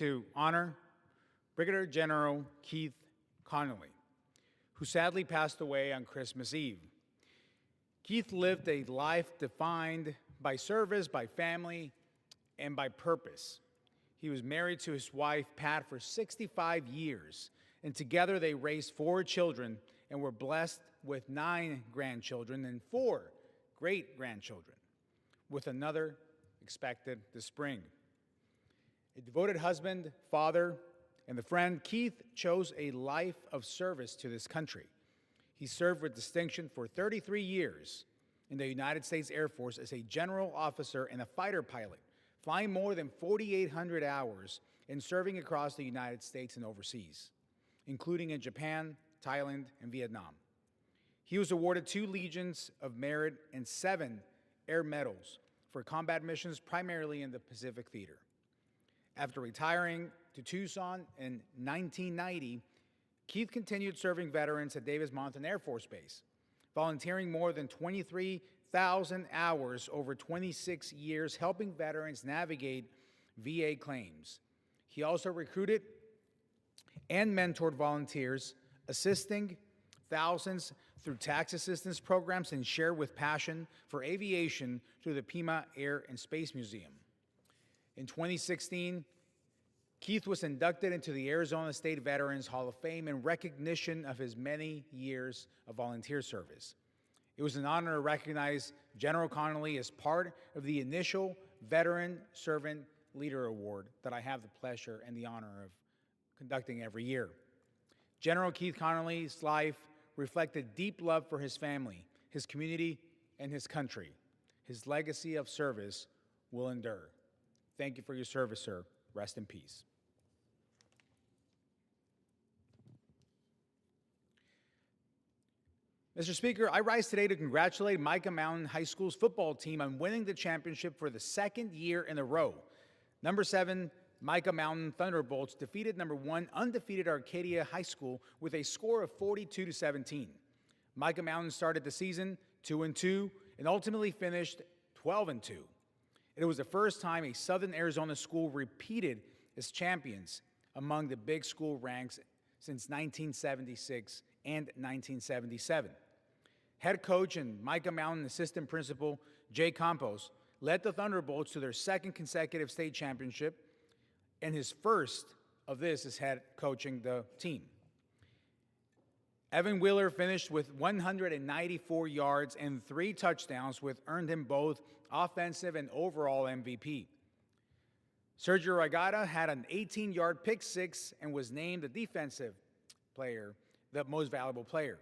to honor Brigadier General Keith Connelly, who sadly passed away on Christmas Eve. Keith lived a life defined by service, by family, and by purpose. He was married to his wife, Pat, for 65 years, and together they raised 4 children and were blessed with 9 grandchildren and 4 great-grandchildren, with another expected this spring. A devoted husband, father, and the friend, Keith chose a life of service to this country. He served with distinction for 33 years in the United States Air Force as a general officer and a fighter pilot, flying more than 4,800 hours and serving across the United States and overseas, including in Japan, Thailand, and Vietnam. He was awarded 2 Legions of Merit and 7 Air Medals for combat missions, primarily in the Pacific Theater. After retiring to Tucson in 1990, Keith continued serving veterans at Davis Mountain Air Force Base, volunteering more than 23,000 hours over 26 years, helping veterans navigate VA claims. He also recruited and mentored volunteers, assisting thousands through tax assistance programs, and shared with passion for aviation through the Pima Air and Space Museum. In 2016, Keith was inducted into the Arizona State Veterans Hall of Fame in recognition of his many years of volunteer service. It was an honor to recognize General Connelly as part of the initial Veteran Servant Leader Award that I have the pleasure and the honor of conducting every year. General Keith Connelly's life reflected deep love for his family, his community, and his country. His legacy of service will endure. Thank you for your service, sir. Rest in peace. Mr. Speaker, I rise today to congratulate Micah Mountain High School's football team on winning the championship for the 2nd year in a row. Number 7, Micah Mountain Thunderbolts defeated number 1 undefeated Arcadia High School with a score of 42-17. Micah Mountain started the season 2-2 and ultimately finished 12-2. It was the first time a Southern Arizona school repeated as champions among the big school ranks since 1976 and 1977. Head coach and Micah Mountain assistant principal Jay Campos led the Thunderbolts to their 2nd consecutive state championship, and his first of this is head coaching the team. Evan Wheeler finished with 194 yards and 3 touchdowns, which earned him both offensive and overall MVP. Sergio Ragada had an 18-yard pick six and was named the defensive player, the most valuable player.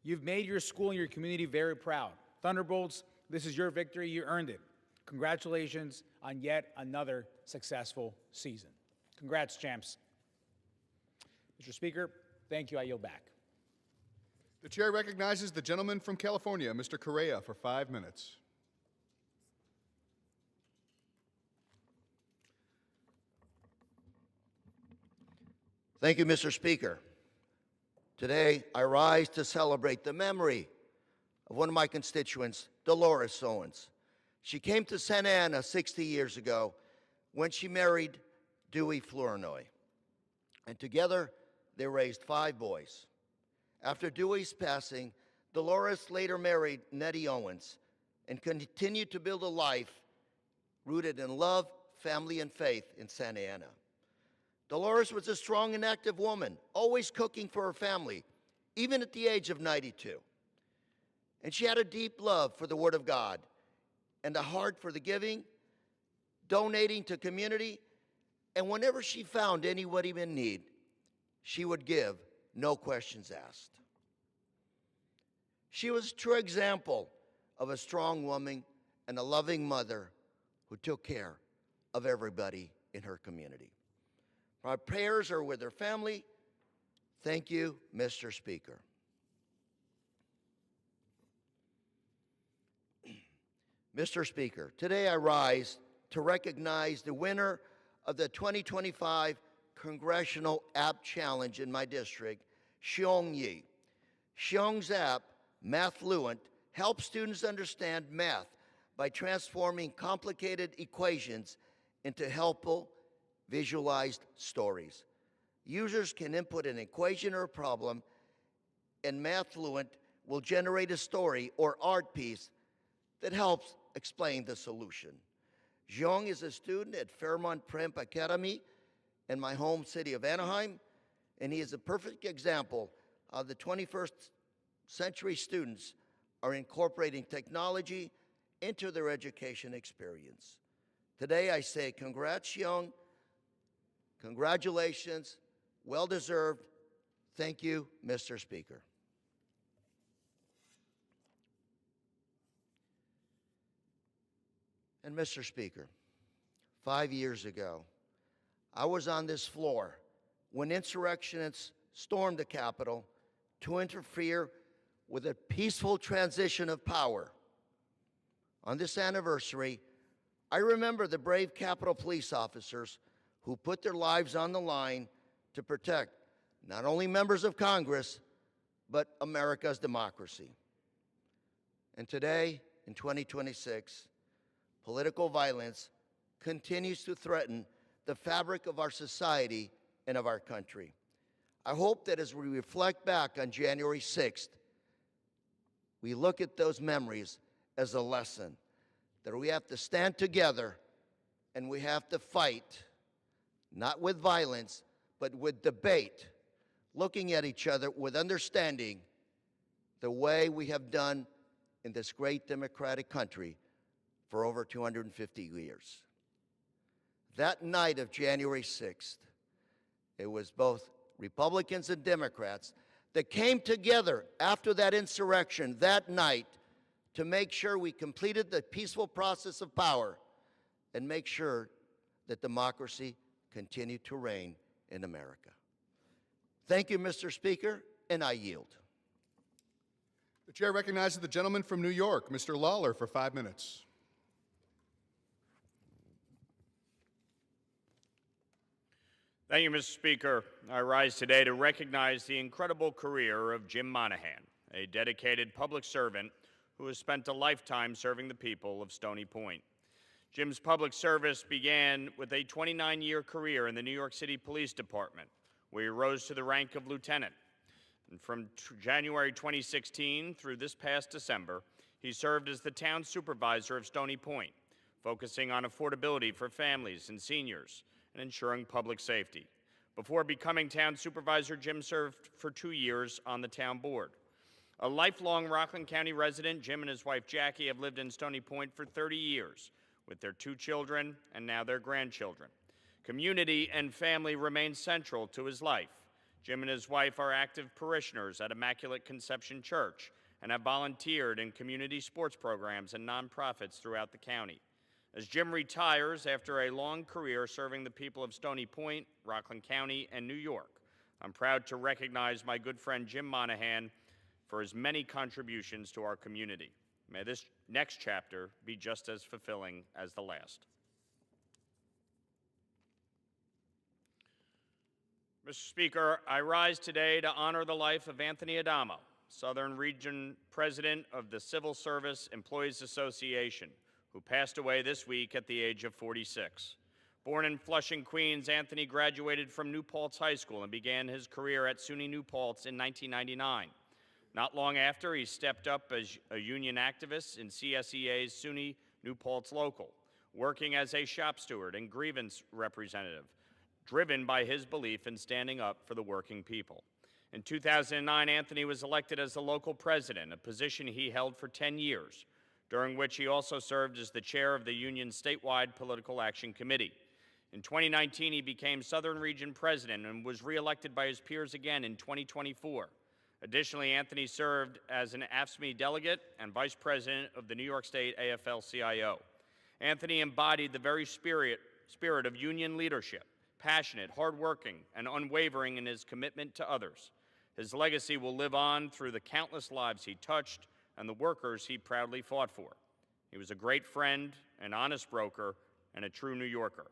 You've made your school and your community very proud. Thunderbolts, this is your victory. You earned it. Congratulations on yet another successful season. Congrats, champs. Mr. Speaker, thank you. I yield back. The chair recognizes the gentleman from California, Mr. Correa, for 5 minutes. Thank you, Mr. Speaker. Today, I rise to celebrate the memory of one of my constituents, Dolores Owens. She came to Santa Ana 60 years ago when she married Dewey Flournoy. And together, they raised 5 boys. After Dewey's passing, Dolores later married Nettie Owens and continued to build a life rooted in love, family, and faith in Santa Ana. Dolores was a strong and active woman, always cooking for her family, even at the age of 92. And she had a deep love for the Word of God and a heart for the giving, donating to community, and whenever she found anybody in need, she would give, no questions asked. She was a true example of a strong woman and a loving mother who took care of everybody in her community. My prayers are with her family. Thank you, Mr. Speaker. Mr. Speaker, today I rise to recognize the winner of the 2025 Congressional App Challenge in my district, Xiong Yi. Xiong's app, Mathfluent, helps students understand math by transforming complicated equations into helpful visualized stories. Users can input an equation or a problem, and MathFluent will generate a story or art piece that helps explain the solution. Xiong is a student at Fairmont Prep Academy in my home city of Anaheim, and he is a perfect example of the 21st century students are incorporating technology into their education experience. Today I say congrats, Xiong. Congratulations, well-deserved. Thank you, Mr. Speaker. And Mr. Speaker, 5 years ago, I was on this floor when insurrectionists stormed the Capitol to interfere with a peaceful transition of power. On this anniversary, I remember the brave Capitol police officers who put their lives on the line to protect not only members of Congress, but America's democracy. And today, in 2026, political violence continues to threaten the fabric of our society and of our country. I hope that as we reflect back on January 6th, we look at those memories as a lesson, that we have to stand together and we have to fight, not with violence, but with debate, looking at each other with understanding, the way we have done in this great democratic country for over 250 years. That night of January 6th, it was both Republicans and Democrats that came together after that insurrection that night to make sure we completed the peaceful process of power and make sure that democracy continued to reign in America. Thank you, Mr. Speaker, and I yield. The chair recognizes the gentleman from New York, Mr. Lawler, for 5 minutes. Thank you, Mr. Speaker. I rise today to recognize the incredible career of Jim Monahan, a dedicated public servant who has spent a lifetime serving the people of Stony Point. Jim's public service began with a 29-year career in the New York City Police Department, where he rose to the rank of lieutenant. And from January 2016 through this past December, he served as the town supervisor of Stony Point, focusing on affordability for families and seniors and ensuring public safety. Before becoming town supervisor, Jim served for 2 years on the town board. A lifelong Rockland County resident, Jim and his wife Jackie have lived in Stony Point for 30 years with their 2 children and now their grandchildren. Community and family remain central to his life. Jim and his wife are active parishioners at Immaculate Conception Church and have volunteered in community sports programs and nonprofits throughout the county. As Jim retires after a long career serving the people of Stony Point, Rockland County, and New York, I'm proud to recognize my good friend Jim Monahan for his many contributions to our community. May this next chapter be just as fulfilling as the last. Mr. Speaker, I rise today to honor the life of Anthony Adamo, Southern Region President of the Civil Service Employees Association, who passed away this week at the age of 46. Born in Flushing, Queens, Anthony graduated from New Paltz High School and began his career at SUNY New Paltz in 1999. Not long after, he stepped up as a union activist in CSEA's SUNY New Paltz Local, working as a shop steward and grievance representative, driven by his belief in standing up for the working people. In 2009, Anthony was elected as the local president, a position he held for 10 years, during which he also served as the chair of the union's statewide political action committee. In 2019, he became Southern Region President and was reelected by his peers again in 2024. Additionally, Anthony served as an AFSCME delegate and vice president of the New York State AFL-CIO. Anthony embodied the very spirit of union leadership, passionate, hardworking, and unwavering in his commitment to others. His legacy will live on through the countless lives he touched and the workers he proudly fought for. He was a great friend, an honest broker, and a true New Yorker.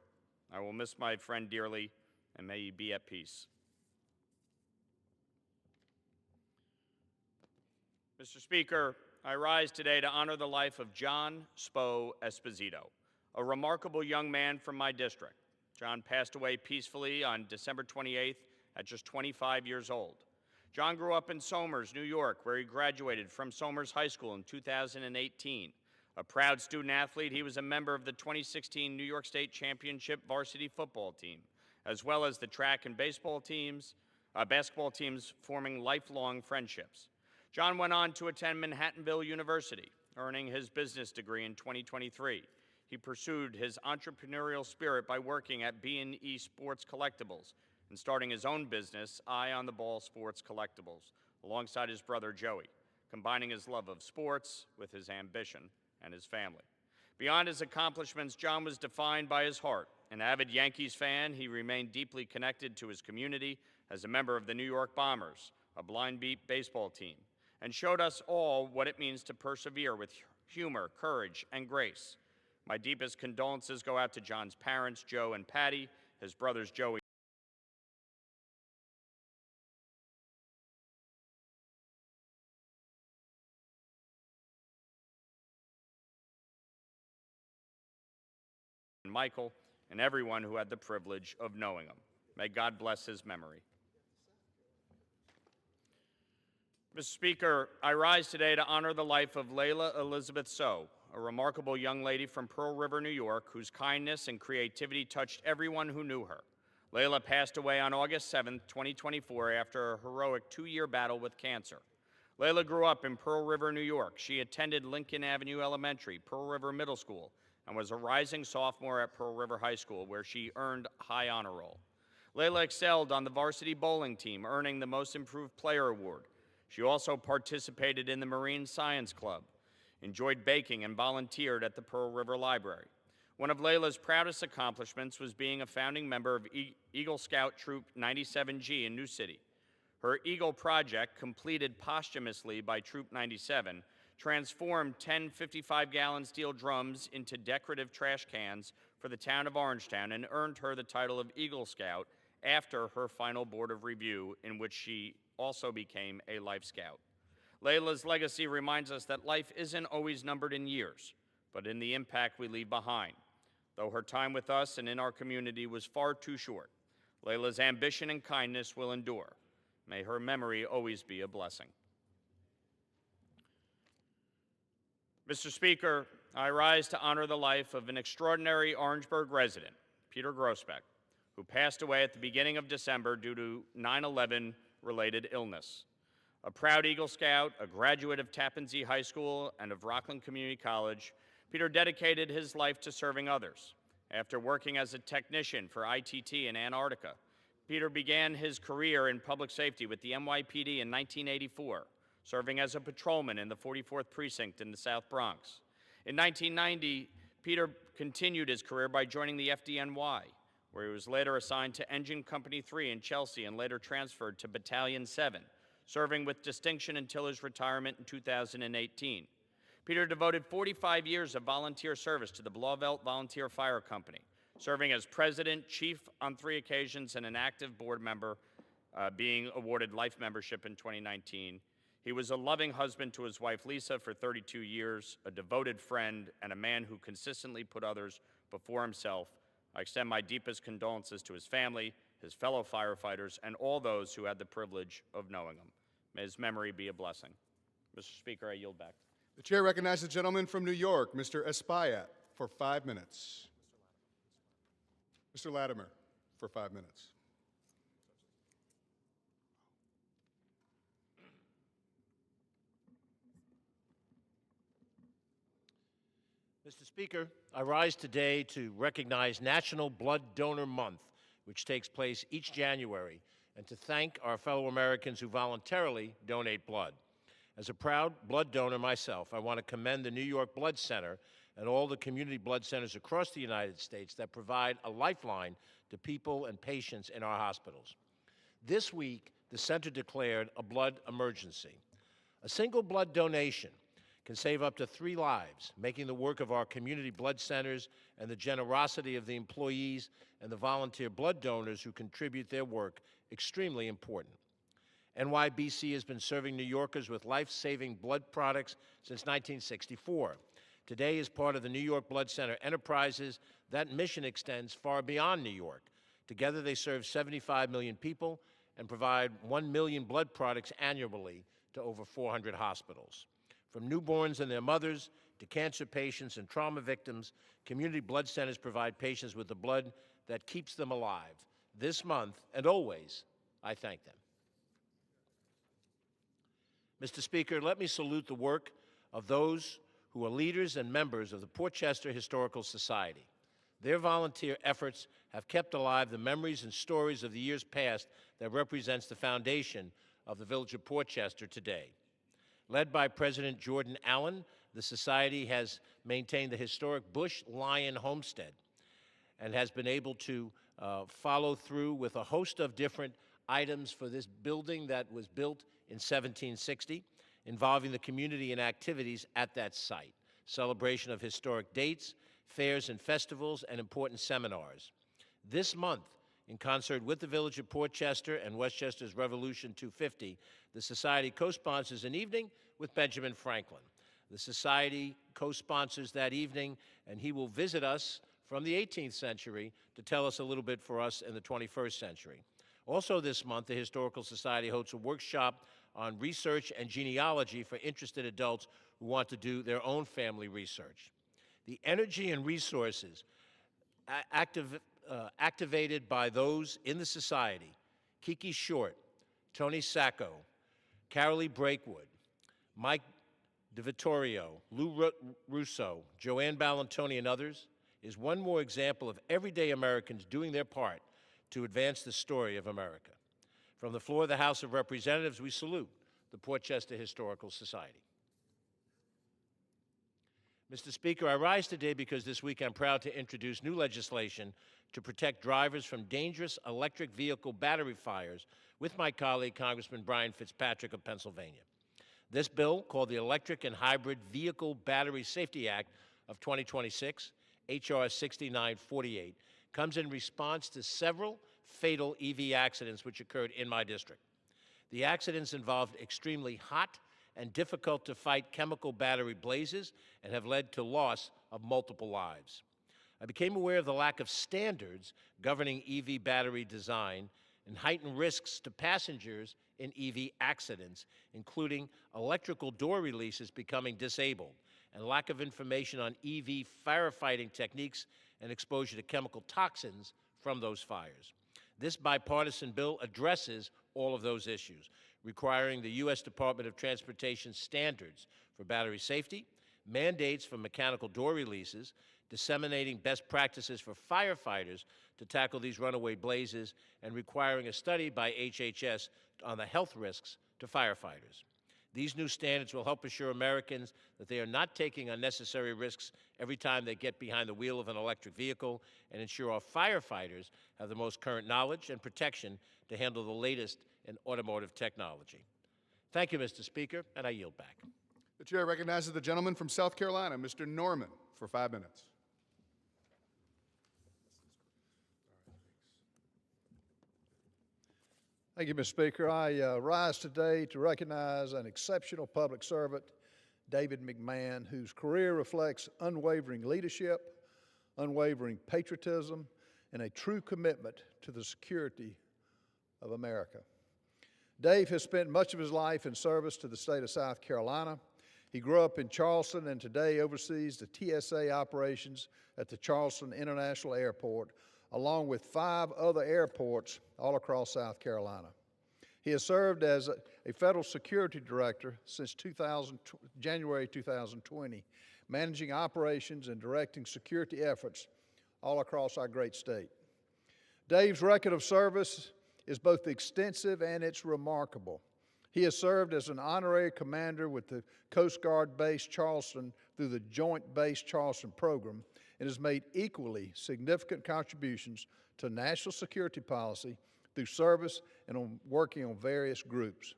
I will miss my friend dearly, and may he be at peace. Mr. Speaker, I rise today to honor the life of John Esposito, a remarkable young man from my district. John passed away peacefully on December 28th at just 25 years old. John grew up in Somers, New York, where he graduated from Somers High School in 2018. A proud student athlete, he was a member of the 2016 New York State Championship varsity football team, as well as the track and basketball teams, forming lifelong friendships. John went on to attend Manhattanville University, earning his business degree in 2023. He pursued his entrepreneurial spirit by working at B&E Sports Collectibles and starting his own business, Eye on the Ball Sports Collectibles, alongside his brother Joey, combining his love of sports with his ambition and his family. Beyond his accomplishments, John was defined by his heart. An avid Yankees fan, he remained deeply connected to his community as a member of the New York Bombers, a blind beat baseball team, and showed us all what it means to persevere with humor, courage, and grace. My deepest condolences go out to John's parents, Joe and Patty, his brothers Joey and Michael, and everyone who had the privilege of knowing him. May God bless his memory. Mr. Speaker, I rise today to honor the life of Leila Elizabeth So, a remarkable young lady from Pearl River, New York, whose kindness and creativity touched everyone who knew her. Leila passed away on August 7, 2024, after a heroic 2-year battle with cancer. Leila grew up in Pearl River, New York. She attended Lincoln Avenue Elementary, Pearl River Middle School, and was a rising sophomore at Pearl River High School, where she earned high honor roll. Leila excelled on the varsity bowling team, earning the Most Improved Player Award. She also participated in the Marine Science Club, enjoyed baking, and volunteered at the Pearl River Library. One of Leila's proudest accomplishments was being a founding member of Eagle Scout Troop 97G in New City. Her Eagle project, completed posthumously by Troop 97, transformed 10 55-gallon steel drums into decorative trash cans for the town of Orangetown and earned her the title of Eagle Scout after her final board of review, in which she also became a Life Scout. Leila's legacy reminds us that life isn't always numbered in years, but in the impact we leave behind. Though her time with us and in our community was far too short, Leila's ambition and kindness will endure. May her memory always be a blessing. Mr. Speaker, I rise to honor the life of an extraordinary Orangeburg resident, Peter Grossbeck, who passed away at the beginning of December due to 9/11-related illness. A proud Eagle Scout, a graduate of Tappan Zee High School and of Rockland Community College, Peter dedicated his life to serving others. After working as a technician for ITT in Antarctica, Peter began his career in public safety with the NYPD in 1984, serving as a patrolman in the 44th Precinct in the South Bronx. In 1990, Peter continued his career by joining the FDNY, where he was later assigned to Engine Company 3 in Chelsea and later transferred to Battalion 7, serving with distinction until his retirement in 2018. Peter devoted 45 years of volunteer service to the Blauvelt Volunteer Fire Company, serving as president, chief on 3 occasions, and an active board member, being awarded life membership in 2019. He was a loving husband to his wife, Lisa, for 32 years, a devoted friend, and a man who consistently put others before himself. I extend my deepest condolences to his family, his fellow firefighters, and all those who had the privilege of knowing him. May his memory be a blessing. Mr. Speaker, I yield back. The chair recognizes the gentleman from New York, Mr. Espaillat, for 5 minutes. Mr. Latimer, for 5 minutes. Mr. Speaker, I rise today to recognize National Blood Donor Month, which takes place each January, and to thank our fellow Americans who voluntarily donate blood. As a proud blood donor myself, I want to commend the New York Blood Center and all the community blood centers across the United States that provide a lifeline to people and patients in our hospitals. This week, the center declared a blood emergency. A single blood donation can save up to 3 lives, making the work of our community blood centers and the generosity of the employees and the volunteer blood donors who contribute their work extremely important. NYBC has been serving New Yorkers with life-saving blood products since 1964. Today, as part of the New York Blood Center enterprises, that mission extends far beyond New York. Together, they serve 75 million people and provide 1 million blood products annually to over 400 hospitals. From newborns and their mothers to cancer patients and trauma victims, community blood centers provide patients with the blood that keeps them alive. This month, and always, I thank them. Mr. Speaker, let me salute the work of those who are leaders and members of the Portchester Historical Society. Their volunteer efforts have kept alive the memories and stories of the years past that represents the foundation of the village of Portchester today. Led by President Jordan Allen, the Society has maintained the historic Bush Lion Homestead and has been able to follow through with a host of different items for this building that was built in 1760, involving the community in activities at that site, celebration of historic dates, fairs and festivals, and important seminars. This month, in concert with the Village of Portchester and Westchester's Revolution 250, the Society co-sponsors an evening with Benjamin Franklin. The Society co-sponsors that evening, and he will visit us from the 18th century to tell us a little bit for us in the 21st century. Also this month, the Historical Society hosts a workshop on research and genealogy for interested adults who want to do their own family research. The energy and resources activated by those in the Society, Kiki Short, Tony Sacco, Carolee Breakwood, Mike DeVittorio, Lou Russo, Joanne Ballantoni, and others, is one more example of everyday Americans doing their part to advance the story of America. From the floor of the House of Representatives, we salute the Portchester Historical Society. Mr. Speaker, I rise today because this week I'm proud to introduce new legislation to protect drivers from dangerous electric vehicle battery fires with my colleague, Congressman Brian Fitzpatrick of Pennsylvania. This bill, called the Electric and Hybrid Vehicle Battery Safety Act of 2026, H.R. 6948, comes in response to several fatal EV accidents which occurred in my district. The accidents involved extremely hot and difficult to fight chemical battery blazes and have led to loss of multiple lives. I became aware of the lack of standards governing EV battery design and heightened risks to passengers in EV accidents, including electrical door releases becoming disabled and lack of information on EV firefighting techniques and exposure to chemical toxins from those fires. This bipartisan bill addresses all of those issues, requiring the U.S. Department of Transportation standards for battery safety, mandates for mechanical door releases, disseminating best practices for firefighters to tackle these runaway blazes, and requiring a study by HHS on the health risks to firefighters. These new standards will help assure Americans that they are not taking unnecessary risks every time they get behind the wheel of an electric vehicle, and ensure our firefighters have the most current knowledge and protection to handle the latest in automotive technology. Thank you, Mr. Speaker, and I yield back. The chair recognizes the gentleman from South Carolina, Mr. Norman, for 5 minutes. Thank you, Mr. Speaker. I rise today to recognize an exceptional public servant, David McMahon, whose career reflects unwavering leadership, unwavering patriotism, and a true commitment to the security of America. Dave has spent much of his life in service to the state of South Carolina. He grew up in Charleston and today oversees the TSA operations at the Charleston International Airport, along with 5 other airports all across South Carolina. He has served as a federal security director since January 2020, managing operations and directing security efforts all across our great state. Dave's record of service is both extensive and it's remarkable. He has served as an honorary commander with the Coast Guard Base Charleston through the Joint Base Charleston program, and has made equally significant contributions to national security policy through service and on working on various groups.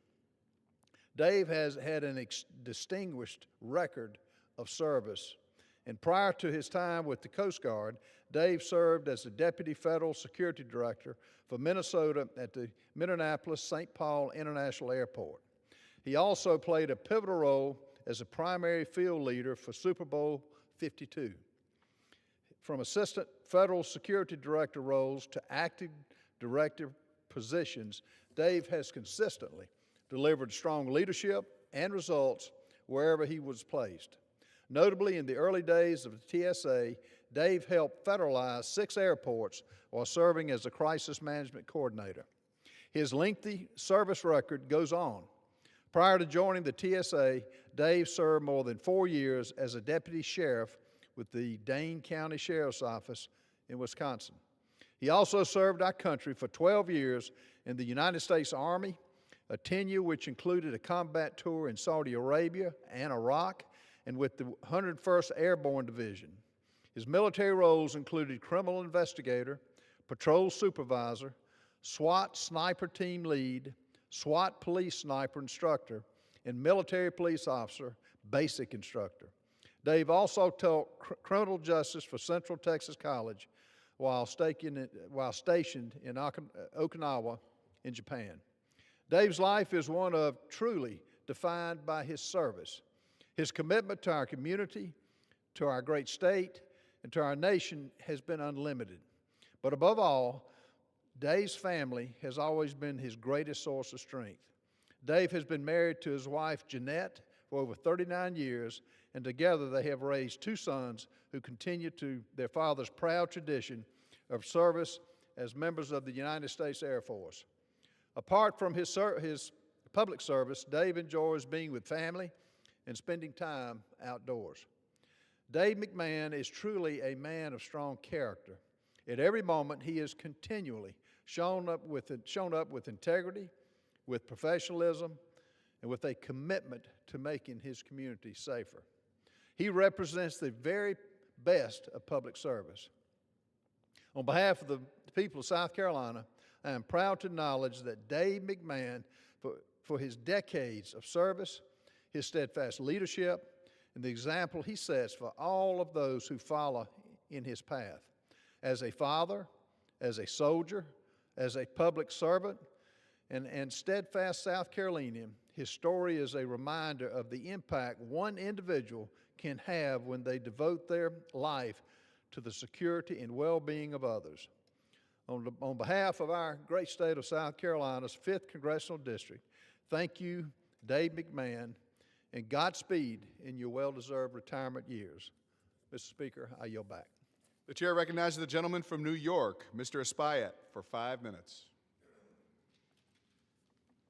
Dave has had a distinguished record of service, and prior to his time with the Coast Guard, Dave served as the Deputy Federal Security Director for Minnesota at the Minneapolis-St. Paul International Airport. He also played a pivotal role as a primary field leader for Super Bowl 52. From assistant federal security director roles to active director positions, Dave has consistently delivered strong leadership and results wherever he was placed. Notably, in the early days of the TSA, Dave helped federalize 6 airports while serving as a crisis management coordinator. His lengthy service record goes on. Prior to joining the TSA, Dave served more than 4 years as a deputy sheriff with the Dane County Sheriff's Office in Wisconsin. He also served our country for 12 years in the United States Army, a tenure which included a combat tour in Saudi Arabia and Iraq, and with the 101st Airborne Division. His military roles included criminal investigator, patrol supervisor, SWAT sniper team lead, SWAT police sniper instructor, and military police officer basic instructor. Dave also taught criminal justice for Central Texas College while stationed in Okinawa in Japan. Dave's life is one of truly defined by his service. His commitment to our community, to our great state, and to our nation has been unlimited. But above all, Dave's family has always been his greatest source of strength. Dave has been married to his wife, Jeanette, for over 39 years, and together they have raised 2 sons who continue to their father's proud tradition of service as members of the United States Air Force. Apart from his public service, Dave enjoys being with family and spending time outdoors. Dave McMahon is truly a man of strong character. At every moment, he has continually shown up with integrity, with professionalism, and with a commitment to making his community safer. He represents the very best of public service. On behalf of the people of South Carolina, I am proud to acknowledge that Dave McMahon, for his decades of service, his steadfast leadership, and the example he sets for all of those who follow in his path. As a father, as a soldier, as a public servant, and steadfast South Carolinian, his story is a reminder of the impact one individual can have when they devote their life to the security and well-being of others. On behalf of our great state of South Carolina's 5th Congressional District, thank you, Dave McMahon, and Godspeed in your well-deserved retirement years. Mr. Speaker, I yield back. The chair recognizes the gentleman from New York, Mr. Espaillat, for 5 minutes.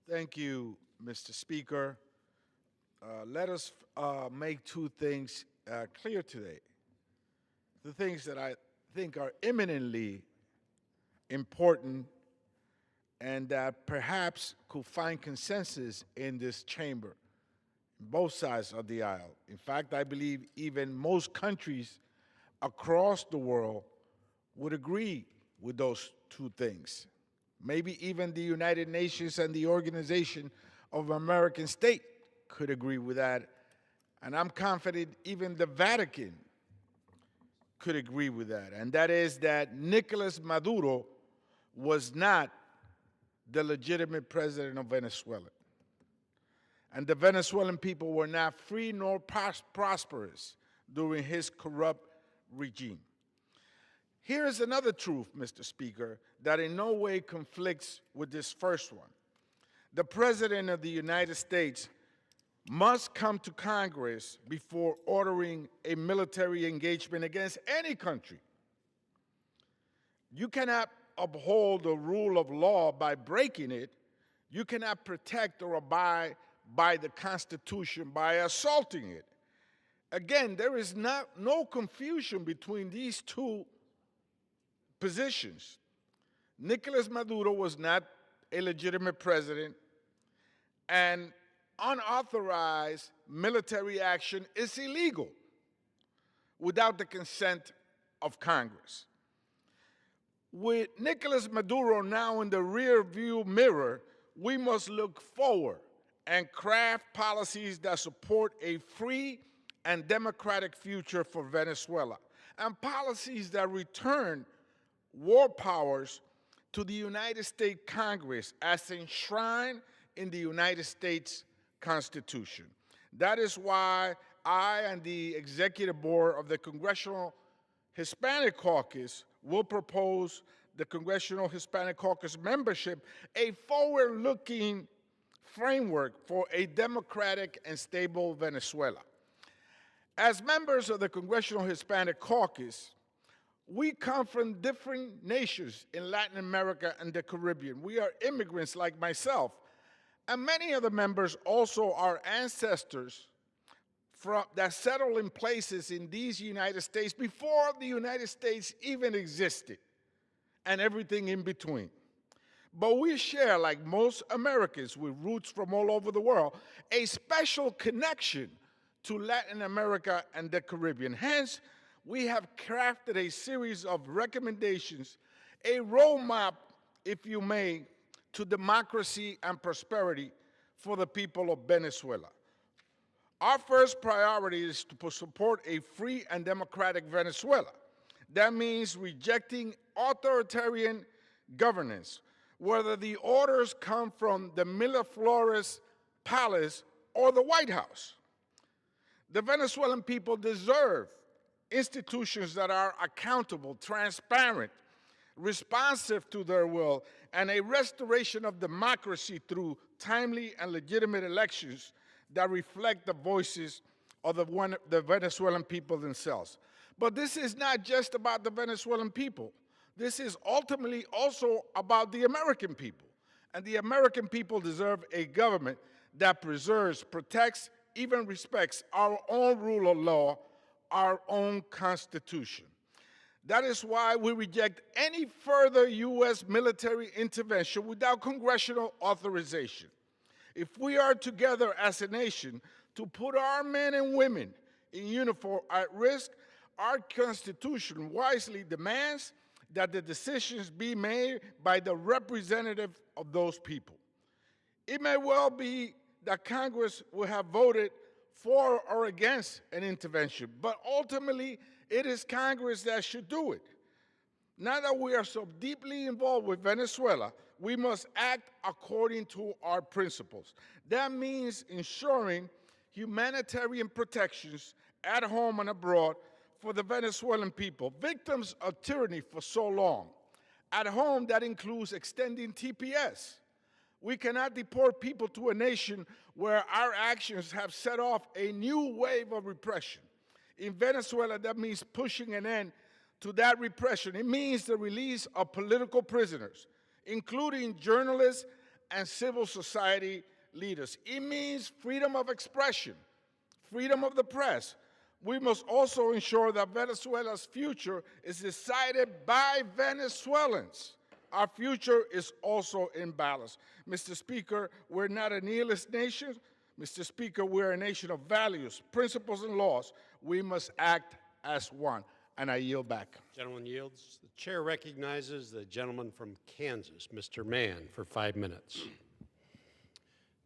Thank you, Mr. Speaker. Let us make 2 things clear today. The things that I think are eminently important and that perhaps could find consensus in this chamber, both sides of the aisle. In fact, I believe even most countries across the world would agree with those 2 things. Maybe even the United Nations and the Organization of American States could agree with that. And I'm confident even the Vatican could agree with that. And that is that Nicolas Maduro was not the legitimate president of Venezuela. And the Venezuelan people were not free nor prosperous during his corrupt regime. Here is another truth, Mr. Speaker, that in no way conflicts with this first one. The President of the United States must come to Congress before ordering a military engagement against any country. You cannot uphold the rule of law by breaking it. You cannot protect or abide by the Constitution by assaulting it. Again, there is no confusion between these 2 positions. Nicolas Maduro was not a legitimate president, and unauthorized military action is illegal without the consent of Congress. With Nicolas Maduro now in the rear-view mirror, we must look forward and craft policies that support a free and democratic future for Venezuela, and policies that return war powers to the United States Congress as enshrined in the United States Constitution. That is why I and the executive board of the Congressional Hispanic Caucus will propose the Congressional Hispanic Caucus membership a forward-looking framework for a democratic and stable Venezuela. As members of the Congressional Hispanic Caucus, we come from different nations in Latin America and the Caribbean. We are immigrants like myself, and many of the members also are ancestors that settled in places in these United States before the United States even existed, and everything in between. But we share, like most Americans with roots from all over the world, a special connection to Latin America and the Caribbean. Hence, we have crafted a series of recommendations, a roadmap, if you may, to democracy and prosperity for the people of Venezuela. Our first priority is to support a free and democratic Venezuela. That means rejecting authoritarian governance, whether the orders come from the Miraflores Palace or the White House. The Venezuelan people deserve institutions that are accountable, transparent, responsive to their will, and a restoration of democracy through timely and legitimate elections that reflect the voices of the Venezuelan people themselves. But this is not just about the Venezuelan people. This is ultimately also about the American people. And the American people deserve a government that preserves, protects, even respects our own rule of law, our own Constitution. That is why we reject any further U.S. military intervention without congressional authorization. If we are together as a nation to put our men and women in uniform at risk, our Constitution wisely demands that the decisions be made by the representative of those people. It may well be that Congress will have voted for or against an intervention, but ultimately it is Congress that should do it. Now that we are so deeply involved with Venezuela, we must act according to our principles. That means ensuring humanitarian protections at home and abroad for the Venezuelan people, victims of tyranny for so long. At home, that includes extending TPS. We cannot deport people to a nation where our actions have set off a new wave of repression. In Venezuela, that means pushing an end to that repression. It means the release of political prisoners, including journalists and civil society leaders. It means freedom of expression, freedom of the press. We must also ensure that Venezuela's future is decided by Venezuelans. Our future is also in balance. Mr. Speaker, we're not a nihilist nation. Mr. Speaker, we're a nation of values, principles, and laws. We must act as one. And I yield back. Gentleman yields. The chair recognizes the gentleman from Kansas, Mr. Mann, for 5 minutes.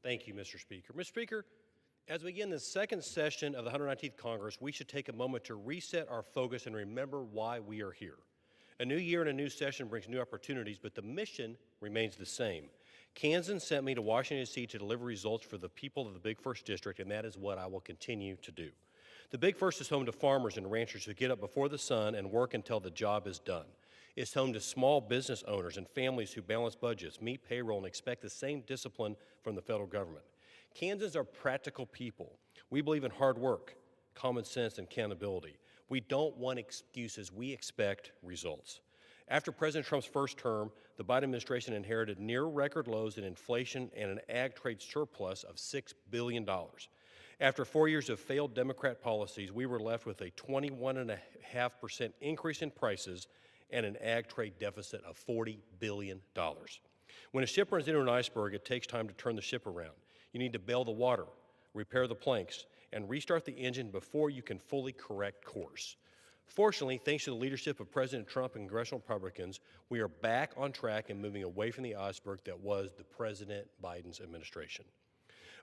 Thank you, Mr. Speaker. Mr. Speaker, as we begin the second session of the 119th Congress, we should take a moment to reset our focus and remember why we are here. A new year and a new session brings new opportunities, but the mission remains the same. Kansas sent me to Washington, D.C. to deliver results for the people of the Big First District, and that is what I will continue to do. The Big First is home to farmers and ranchers who get up before the sun and work until the job is done. It's home to small business owners and families who balance budgets, meet payroll, and expect the same discipline from the federal government. Kansans are practical people. We believe in hard work, common sense, and accountability. We don't want excuses. We expect results. After President Trump's first term, the Biden administration inherited near record lows in inflation and an ag trade surplus of $6 billion. After 4 years of failed Democrat policies, we were left with a 21.5% increase in prices and an ag trade deficit of $40 billion. When a ship runs into an iceberg, it takes time to turn the ship around. You need to bail the water, repair the planks, and restart the engine before you can fully correct course. Fortunately, thanks to the leadership of President Trump and congressional Republicans, we are back on track and moving away from the iceberg that was the President Biden's administration.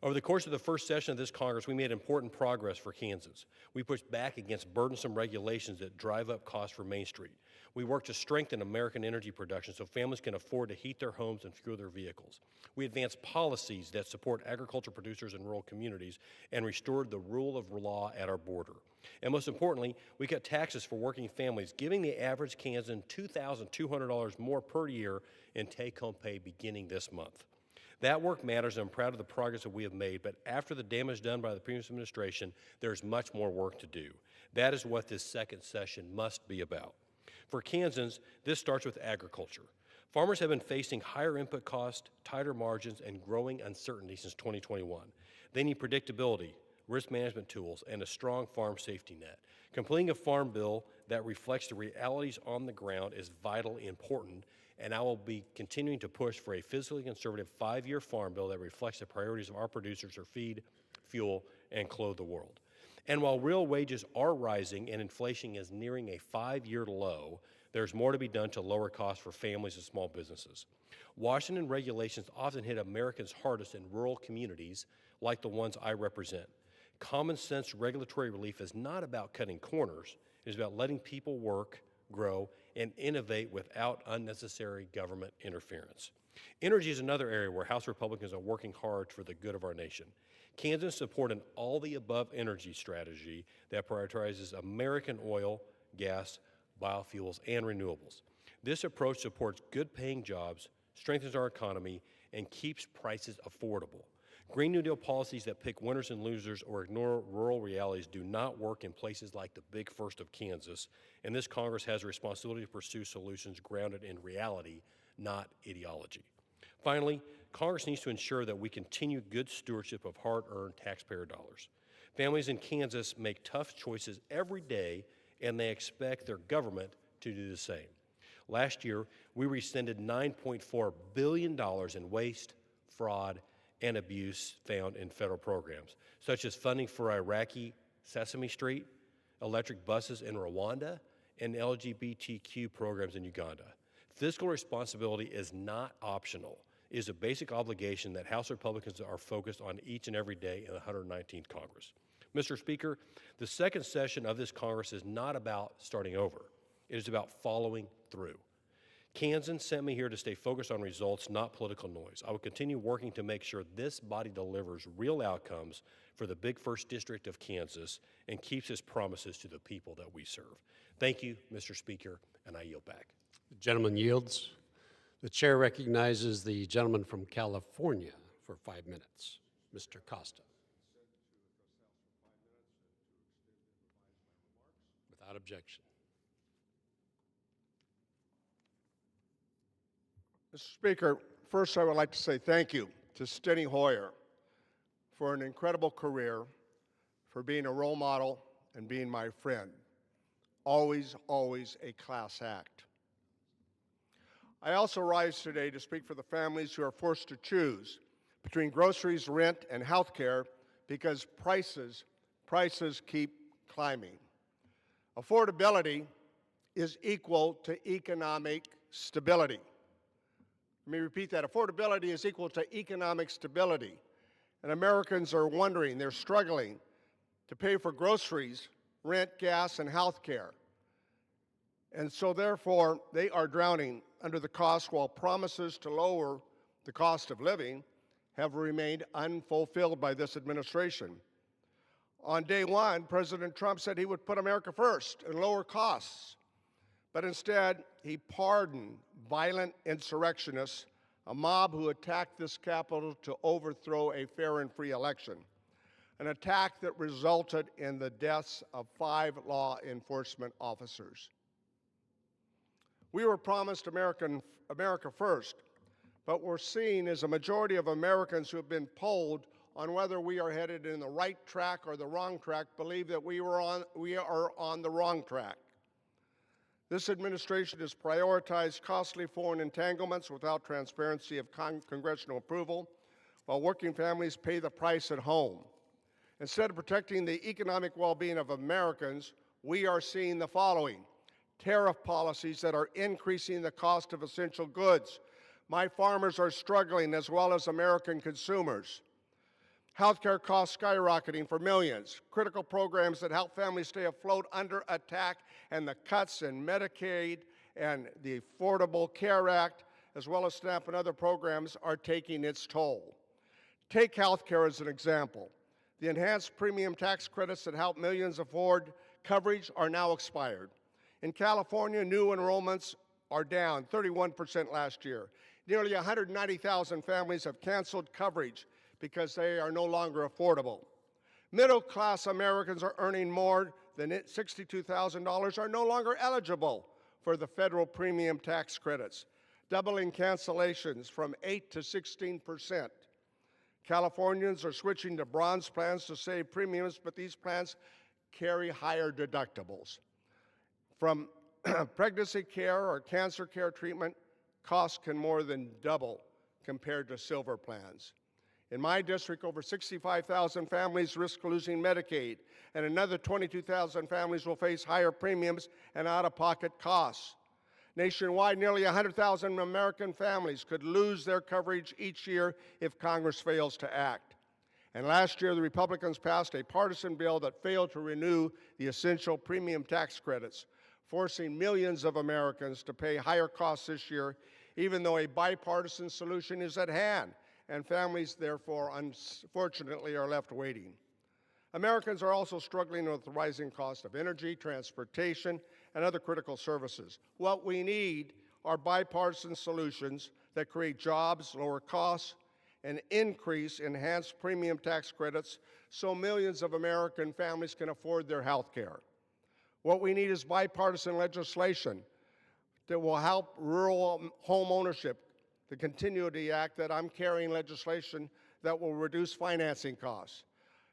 Over the course of the first session of this Congress, we made important progress for Kansas. We pushed back against burdensome regulations that drive up costs for Main Street. We worked to strengthen American energy production so families can afford to heat their homes and fuel their vehicles. We advanced policies that support agriculture producers in rural communities and restored the rule of law at our border. And most importantly, we cut taxes for working families, giving the average Kansan $2,200 more per year in take-home pay beginning this month. That work matters, and I'm proud of the progress that we have made, but after the damage done by the previous administration, there's much more work to do. That is what this second session must be about. For Kansans, this starts with agriculture. Farmers have been facing higher input costs, tighter margins, and growing uncertainty since 2021. They need predictability, risk management tools, and a strong farm safety net. Completing a farm bill that reflects the realities on the ground is vitally important, and I will be continuing to push for a fiscally conservative 5-year farm bill that reflects the priorities of our producers who feed, fuel, and clothe the world. And while real wages are rising and inflation is nearing a 5-year low, there's more to be done to lower costs for families and small businesses. Washington regulations often hit Americans hardest in rural communities like the ones I represent. Common sense regulatory relief is not about cutting corners. It is about letting people work, grow, and innovate without unnecessary government interference. Energy is another area where House Republicans are working hard for the good of our nation. Kansans support an all-the-above energy strategy that prioritizes American oil, gas, biofuels, and renewables. This approach supports good-paying jobs, strengthens our economy, and keeps prices affordable. Green New Deal policies that pick winners and losers or ignore rural realities do not work in places like the Big First of Kansas, and this Congress has a responsibility to pursue solutions grounded in reality, not ideology. Finally, Congress needs to ensure that we continue good stewardship of hard-earned taxpayer dollars. Families in Kansas make tough choices every day, and they expect their government to do the same. Last year, we rescinded $9.4 billion in waste, fraud, and abuse found in federal programs, such as funding for Iraqi Sesame Street, electric buses in Rwanda, and LGBTQ programs in Uganda. Fiscal responsibility is not optional. It is a basic obligation that House Republicans are focused on each and every day in the 119th Congress. Mr. Speaker, the second session of this Congress is not about starting over. It is about following through. Kansans sent me here to stay focused on results, not political noise. I will continue working to make sure this body delivers real outcomes for the Big First District of Kansas and keeps its promises to the people that we serve. Thank you, Mr. Speaker, and I yield back. The gentleman yields. The chair recognizes the gentleman from California for 5 minutes, Mr. Costa. Without objection. Mr. Speaker, first I would like to say thank you to Steny Hoyer for an incredible career, for being a role model and being my friend. Always, always a class act. I also rise today to speak for the families who are forced to choose between groceries, rent, and health care because prices keep climbing. Affordability is equal to economic stability. Let me repeat that. Affordability is equal to economic stability. And Americans are wondering, they're struggling to pay for groceries, rent, gas, and health care. And so therefore, they are drowning under the cost while promises to lower the cost of living have remained unfulfilled by this administration. On day one, President Trump said he would put America first and lower costs. But instead, he pardoned violent insurrectionists, a mob who attacked this Capitol to overthrow a fair and free election, an attack that resulted in the deaths of 5 law enforcement officers. We were promised America first, but we're seeing is a majority of Americans who have been polled on whether we are headed in the right track or the wrong track believe that we are on the wrong track. This administration has prioritized costly foreign entanglements without transparency of congressional approval, while working families pay the price at home. Instead of protecting the economic well-being of Americans, we are seeing the following: tariff policies that are increasing the cost of essential goods. My farmers are struggling as well as American consumers. Healthcare costs skyrocketing for millions. Critical programs that help families stay afloat under attack, and the cuts in Medicaid and the Affordable Care Act, as well as SNAP and other programs, are taking its toll. Take healthcare as an example. The enhanced premium tax credits that help millions afford coverage are now expired. In California, new enrollments are down 31% last year. Nearly 190,000 families have canceled coverage because they are no longer affordable. Middle-class Americans are earning more than $62,000 are no longer eligible for the federal premium tax credits, doubling cancellations from 8 to 16%. Californians are switching to bronze plans to save premiums, but these plans carry higher deductibles. From pregnancy care or cancer care treatment, costs can more than double compared to silver plans. In my district, over 65,000 families risk losing Medicaid, and another 22,000 families will face higher premiums and out-of-pocket costs. Nationwide, nearly 100,000 American families could lose their coverage each year if Congress fails to act. And last year, the Republicans passed a partisan bill that failed to renew the essential premium tax credits, forcing millions of Americans to pay higher costs this year, even though a bipartisan solution is at hand, and families, therefore, unfortunately, are left waiting. Americans are also struggling with the rising cost of energy, transportation, and other critical services. What we need are bipartisan solutions that create jobs, lower costs, and increase enhanced premium tax credits so millions of American families can afford their health care. What we need is bipartisan legislation that will help rural home ownership, the Continuity Act that I'm carrying legislation that will reduce financing costs.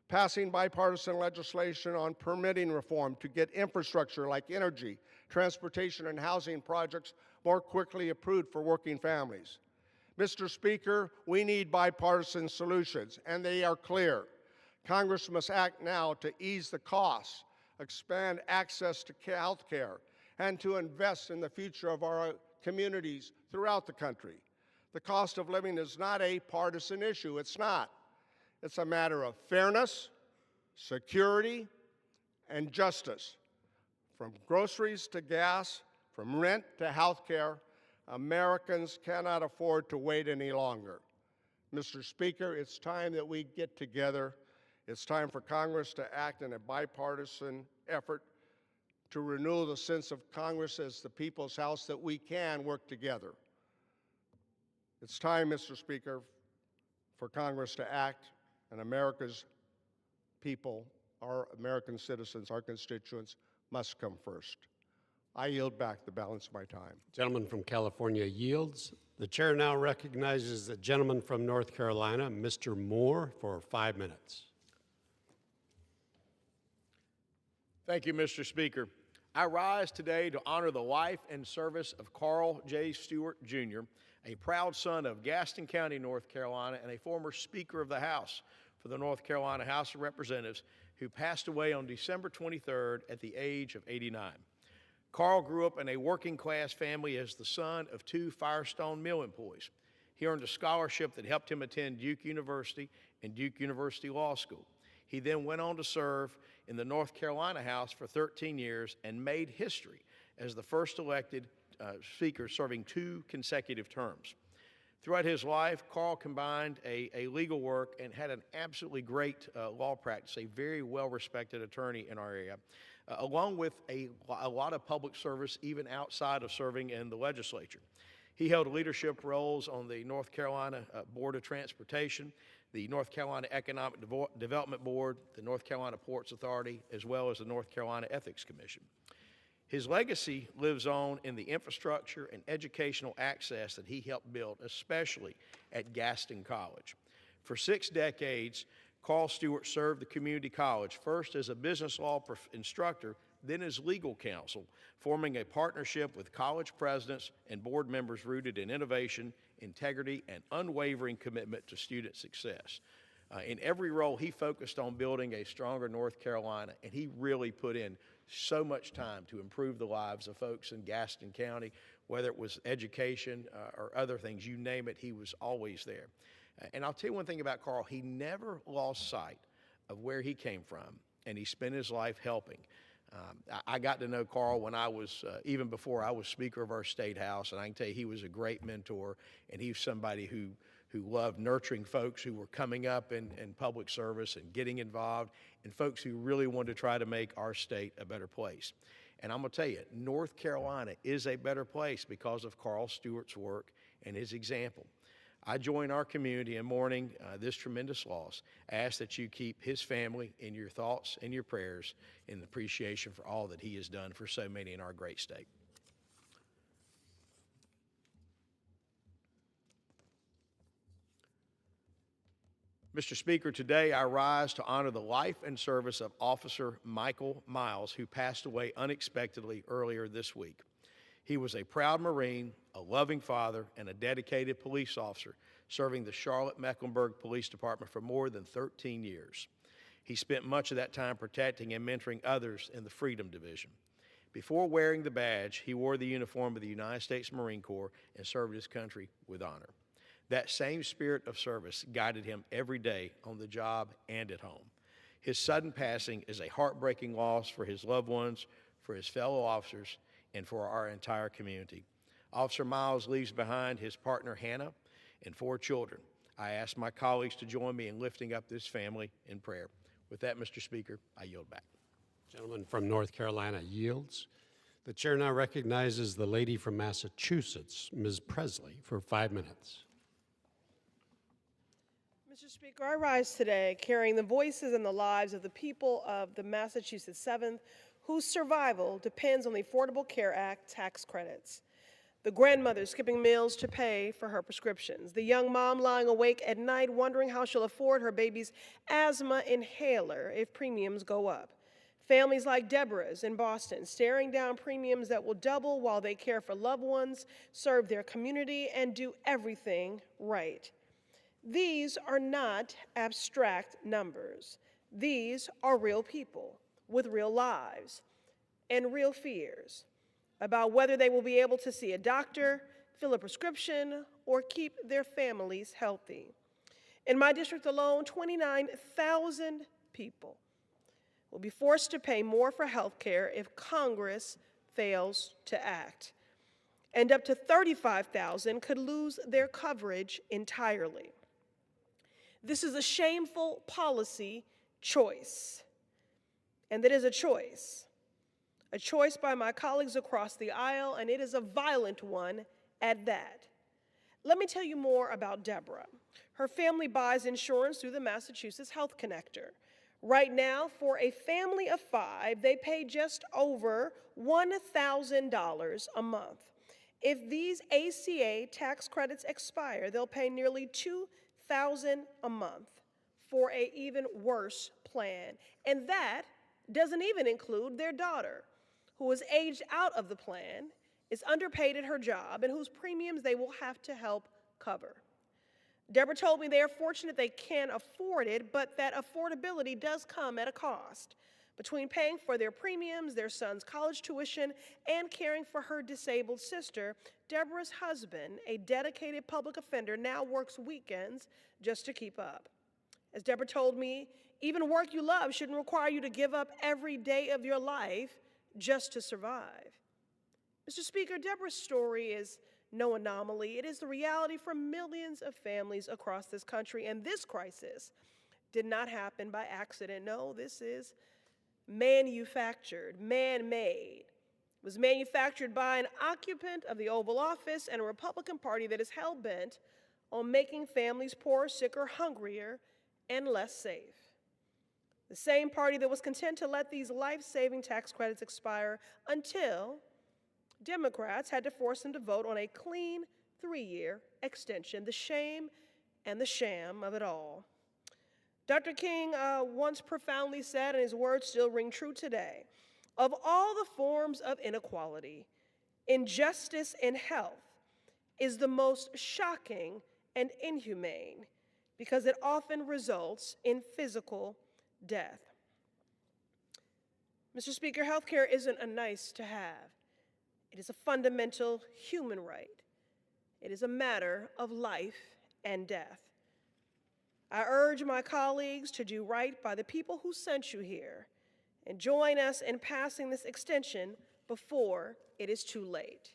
Passing bipartisan legislation on permitting reform to get infrastructure like energy, transportation, and housing projects more quickly approved for working families. Mr. Speaker, we need bipartisan solutions, and they are clear. Congress must act now to ease the costs, expand access to health care, and to invest in the future of our communities throughout the country. The cost of living is not a partisan issue. It's not. It's a matter of fairness, security, and justice. From groceries to gas, from rent to health care, Americans cannot afford to wait any longer. Mr. Speaker, it's time that we get together. It's time for Congress to act in a bipartisan effort to renew the sense of Congress as the people's house, that we can work together. It's time, Mr. Speaker, for Congress to act, and America's people, our American citizens, our constituents, must come first. I yield back the balance of my time. Gentleman from California yields. The chair now recognizes the gentleman from North Carolina, Mr. Moore, for 5 minutes. Thank you, Mr. Speaker. I rise today to honor the life and service of Carl J. Stewart Jr., a proud son of Gaston County, North Carolina, and a former Speaker of the House for the North Carolina House of Representatives, who passed away on December 23rd at the age of 89. Carl grew up in a working-class family as the son of 2 Firestone Mill employees. He earned a scholarship that helped him attend Duke University and Duke University Law School. He then went on to serve in the North Carolina House for 13 years and made history as the first elected Speaker serving 2 consecutive terms. Throughout his life, Carl combined a legal work and had an absolutely great law practice, a very well-respected attorney in our area, along with a lot of public service even outside of serving in the legislature. He held leadership roles on the North Carolina Board of Transportation, the North Carolina Economic Development Board, the North Carolina Ports Authority, as well as the North Carolina Ethics Commission. His legacy lives on in the infrastructure and educational access that he helped build, especially at Gaston College. For 6 decades, Carl Stewart served the community college, first as a business law instructor, then as legal counsel, forming a partnership with college presidents and board members rooted in innovation, integrity, and unwavering commitment to student success. In every role, he focused on building a stronger North Carolina, and he really put in so much time to improve the lives of folks in Gaston County, whether it was education or other things, you name it, he was always there. And I'll tell you one thing about Carl, he never lost sight of where he came from, and he spent his life helping. I got to know Carl when I was, even before I was Speaker of our State House, and I can tell you he was a great mentor, and he was somebody who loved nurturing folks who were coming up in public service and getting involved, and folks who really wanted to try to make our state a better place. And I'm going to tell you, North Carolina is a better place because of Carl Stewart's work and his example. I join our community in mourning this tremendous loss. I ask that you keep his family in your thoughts and your prayers in appreciation for all that he has done for so many in our great state. Mr. Speaker, today I rise to honor the life and service of Officer Michael Miles, who passed away unexpectedly earlier this week. He was a proud Marine, a loving father, and a dedicated police officer, serving the Charlotte-Mecklenburg Police Department for more than 13 years. He spent much of that time protecting and mentoring others in the Freedom Division. Before wearing the badge, he wore the uniform of the United States Marine Corps and served his country with honor. That same spirit of service guided him every day on the job and at home. His sudden passing is a heartbreaking loss for his loved ones, for his fellow officers, and for our entire community. Officer Miles leaves behind his partner Hannah and 4 children. I ask my colleagues to join me in lifting up this family in prayer. With that, Mr. Speaker, I yield back. Gentleman from North Carolina yields. The chair now recognizes the lady from Massachusetts, Ms. Pressley, for 5 minutes. Mr. Speaker, I rise today carrying the voices and the lives of the people of the Massachusetts 7th, whose survival depends on the Affordable Care Act tax credits. The grandmother skipping meals to pay for her prescriptions. The young mom lying awake at night wondering how she'll afford her baby's asthma inhaler if premiums go up. Families like Deborah's in Boston staring down premiums that will double while they care for loved ones, serve their community, and do everything right. These are not abstract numbers. These are real people with real lives and real fears about whether they will be able to see a doctor, fill a prescription, or keep their families healthy. In my district alone, 29,000 people will be forced to pay more for health care if Congress fails to act. And up to 35,000 could lose their coverage entirely. This is a shameful policy choice. And it is a choice by my colleagues across the aisle, and it is a violent one at that. Let me tell you more about Deborah. Her family buys insurance through the Massachusetts Health Connector. Right now, for a family of 5, they pay just over $1,000 a month. If these ACA tax credits expire, they'll pay nearly $2,000 a month for an even worse plan. And that doesn't even include their daughter, who is aged out of the plan, is underpaid at her job, and whose premiums they will have to help cover. Deborah told me they are fortunate they can afford it, but that affordability does come at a cost. Between paying for their premiums, their son's college tuition, and caring for her disabled sister, Deborah's husband, a dedicated public offender, now works weekends just to keep up. As Deborah told me, even work you love shouldn't require you to give up every day of your life just to survive. Mr. Speaker, Deborah's story is no anomaly. It is the reality for millions of families across this country, and this crisis did not happen by accident. No, this is manufactured, man-made. It was manufactured by an occupant of the Oval Office and a Republican Party that is hell-bent on making families poorer, sicker, hungrier, and less safe. The same party that was content to let these life-saving tax credits expire until Democrats had to force them to vote on a clean 3-year extension, the shame and the sham of it all. Dr. King once profoundly said, and his words still ring true today, of all the forms of inequality, injustice in health is the most shocking and inhumane because it often results in physical death. Mr. Speaker, health care isn't a nice to have. It is a fundamental human right. It is a matter of life and death. I urge my colleagues to do right by the people who sent you here and join us in passing this extension before it is too late.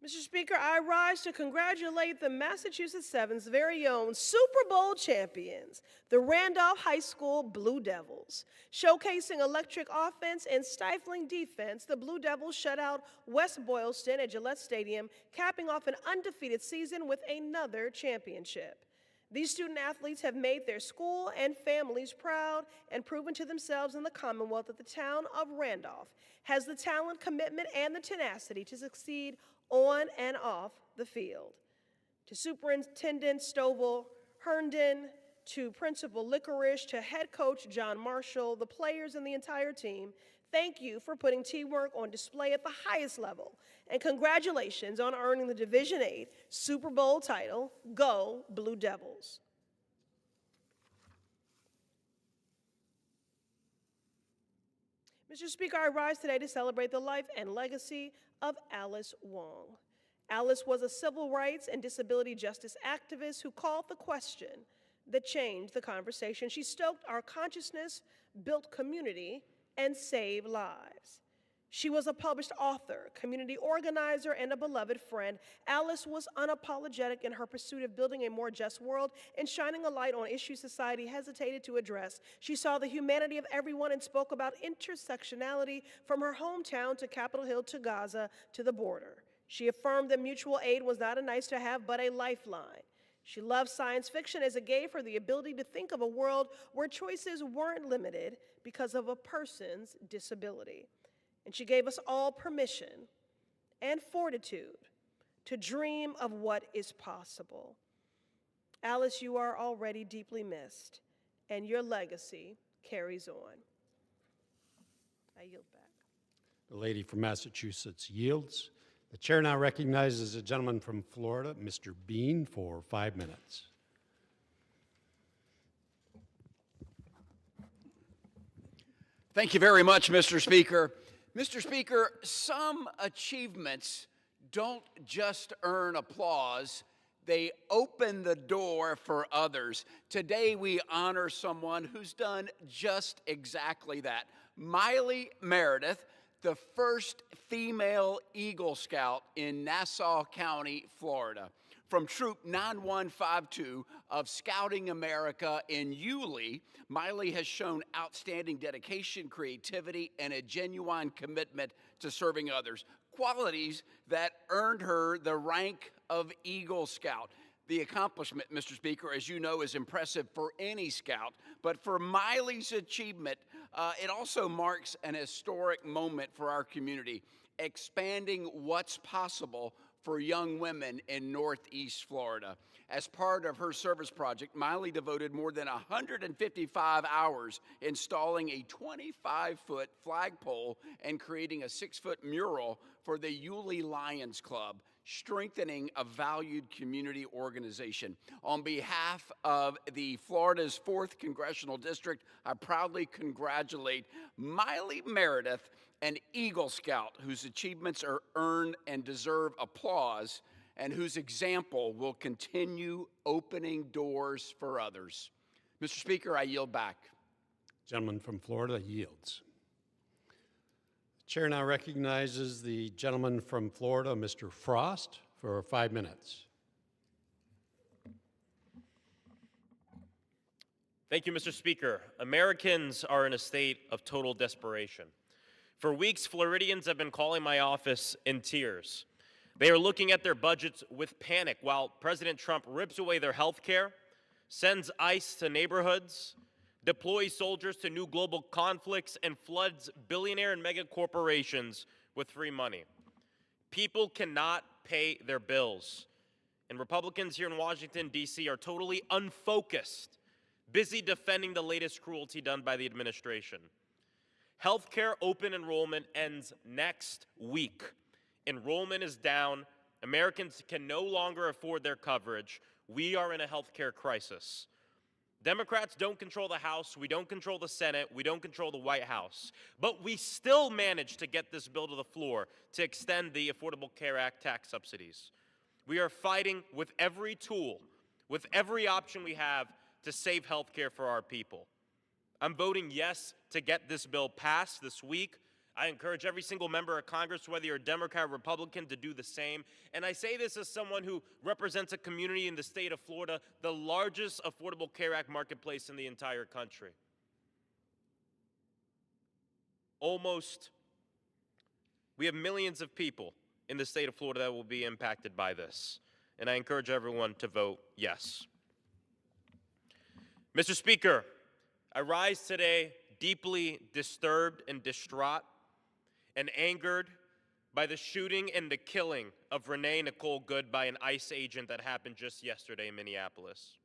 Mr. Speaker, I rise to congratulate the Massachusetts 7's very own Super Bowl champions, the Randolph High School Blue Devils. Showcasing electric offense and stifling defense, the Blue Devils shut out West Boylston at Gillette Stadium, capping off an undefeated season with another championship. These student athletes have made their school and families proud and proven to themselves and the Commonwealth that the town of Randolph has the talent, commitment, and the tenacity to succeed on and off the field. To Superintendent Stovall Herndon, to Principal Licorice, to Head Coach John Marshall, the players and the entire team, thank you for putting teamwork on display at the highest level, and congratulations on earning the Division VIII Super Bowl title. Go Blue Devils. Mr. Speaker, I rise today to celebrate the life and legacy of Alice Wong. Alice was a civil rights and disability justice activist who called the question that changed the conversation. She stoked our consciousness, built community, and saved lives. She was a published author, community organizer, and a beloved friend. Alice was unapologetic in her pursuit of building a more just world and shining a light on issues society hesitated to address. She saw the humanity of everyone and spoke about intersectionality from her hometown to Capitol Hill to Gaza to the border. She affirmed that mutual aid was not a nice-to-have but a lifeline. She loved science fiction as it gave her the ability to think of a world where choices weren't limited because of a person's disability. And she gave us all permission and fortitude to dream of what is possible. Alice, you are already deeply missed, and your legacy carries on. I yield back. The lady from Massachusetts yields. The chair now recognizes a gentleman from Florida, Mr. Bean, for 5 minutes. Thank you very much, Mr. Speaker. Mr. Speaker, some achievements don't just earn applause, they open the door for others. Today we honor someone who's done just exactly that. Miley Meredith, the first female Eagle Scout in Nassau County, Florida. From Troop 9152 of Scouting America in Yulee, Miley has shown outstanding dedication, creativity, and a genuine commitment to serving others, qualities that earned her the rank of Eagle Scout. The accomplishment, Mr. Speaker, as you know, is impressive for any scout, but for Miley's achievement, it also marks an historic moment for our community, expanding what's possible for young women in Northeast Florida. As part of her service project, Miley devoted more than 155 hours installing a 25-foot flagpole and creating a 6-foot mural for the Yulee Lions Club, strengthening a valued community organization. On behalf of the Florida's 4th Congressional District, I proudly congratulate Miley Meredith, an Eagle Scout whose achievements are earned and deserve applause, and whose example will continue opening doors for others. Mr. Speaker, I yield back. Gentleman from Florida yields. The chair now recognizes the gentleman from Florida, Mr. Frost, for 5 minutes. Thank you, Mr. Speaker. Americans are in a state of total desperation. For weeks, Floridians have been calling my office in tears. They are looking at their budgets with panic while President Trump rips away their health care, sends ICE to neighborhoods, deploys soldiers to new global conflicts, and floods billionaire and mega corporations with free money. People cannot pay their bills, and Republicans here in Washington, D.C. are totally unfocused, busy defending the latest cruelty done by the administration. Healthcare open enrollment ends next week. Enrollment is down. Americans can no longer afford their coverage. We are in a healthcare crisis. Democrats don't control the House. We don't control the Senate. We don't control the White House. But we still managed to get this bill to the floor to extend the Affordable Care Act tax subsidies. We are fighting with every tool, with every option we have to save health care for our people. I'm voting yes to get this bill passed this week. I encourage every single member of Congress, whether you're a Democrat or Republican, to do the same. And I say this as someone who represents a community in the state of Florida, the largest Affordable Care Act marketplace in the entire country. We have millions of people in the state of Florida that will be impacted by this. And I encourage everyone to vote yes. Mr. Speaker, I rise today deeply disturbed and distraught and angered by the shooting and the killing of Renee Nicole Good by an ICE agent that happened just yesterday in Minneapolis.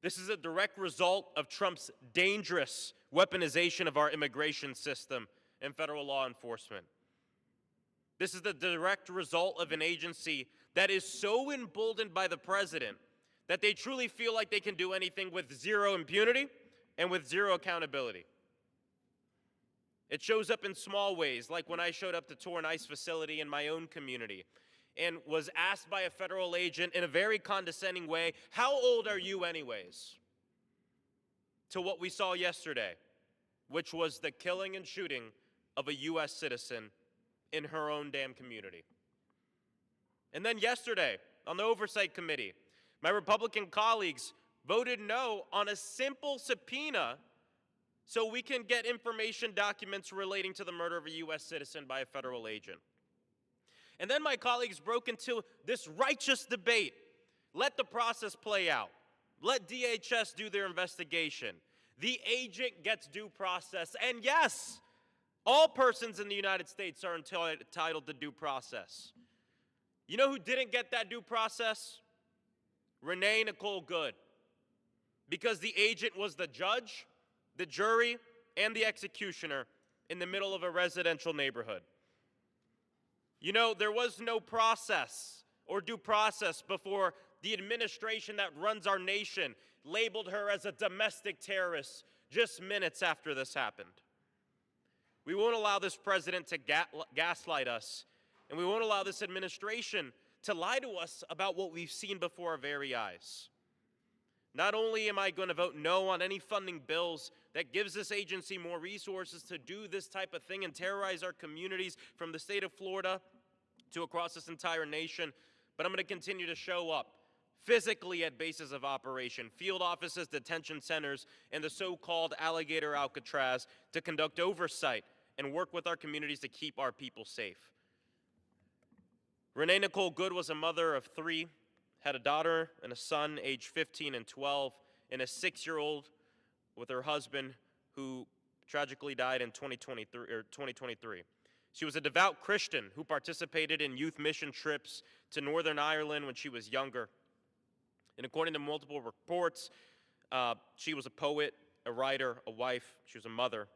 This is a direct result of Trump's dangerous weaponization of our immigration system and federal law enforcement. This is the direct result of an agency that is so emboldened by the president that they truly feel like they can do anything with zero impunity and with zero accountability. It shows up in small ways, like when I showed up to tour an ICE facility in my own community and was asked by a federal agent in a very condescending way, "How old are you anyways?" To what we saw yesterday, which was the killing and shooting of a U.S. citizen in her own damn community. And then yesterday, on the Oversight Committee, my Republican colleagues voted no on a simple subpoena so we can get information documents relating to the murder of a U.S. citizen by a federal agent. And then my colleagues broke into this righteous debate. Let the process play out. Let DHS do their investigation. The agent gets due process. And yes, all persons in the United States are entitled to due process. You know who didn't get that due process? Renee Nicole Good. Because the agent was the judge, the jury, and the executioner in the middle of a residential neighborhood. You know, there was no process or due process before the administration that runs our nation labeled her as a domestic terrorist just minutes after this happened. We won't allow this president to gaslight us, and we won't allow this administration to lie to us about what we've seen before our very eyes. Not only am I going to vote no on any funding bills that gives this agency more resources to do this type of thing and terrorize our communities from the state of Florida to across this entire nation, but I'm going to continue to show up physically at bases of operation, field offices, detention centers, and the so-called Alligator Alcatraz to conduct oversight and work with our communities to keep our people safe. Renee Nicole Good was a mother of 3, had a daughter and a son aged 15 and 12, and a 6-year-old with her husband who tragically died in 2023. She was a devout Christian who participated in youth mission trips to Northern Ireland when she was younger. And according to multiple reports, she was a poet, a writer, a wife. She was a mother.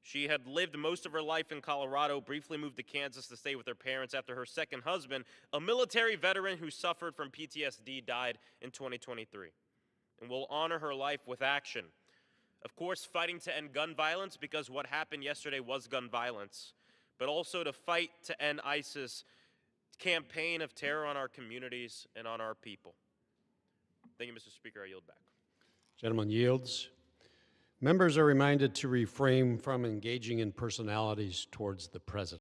She had lived most of her life in Colorado, briefly moved to Kansas to stay with her parents after her second husband, a military veteran who suffered from PTSD, died in 2023. And we'll honor her life with action. Of course, fighting to end gun violence, because what happened yesterday was gun violence, but also to fight to end ISIS campaign of terror on our communities and on our people. Thank you, Mr. Speaker. I yield back. Gentleman yields. Members are reminded to refrain from engaging in personalities towards the president.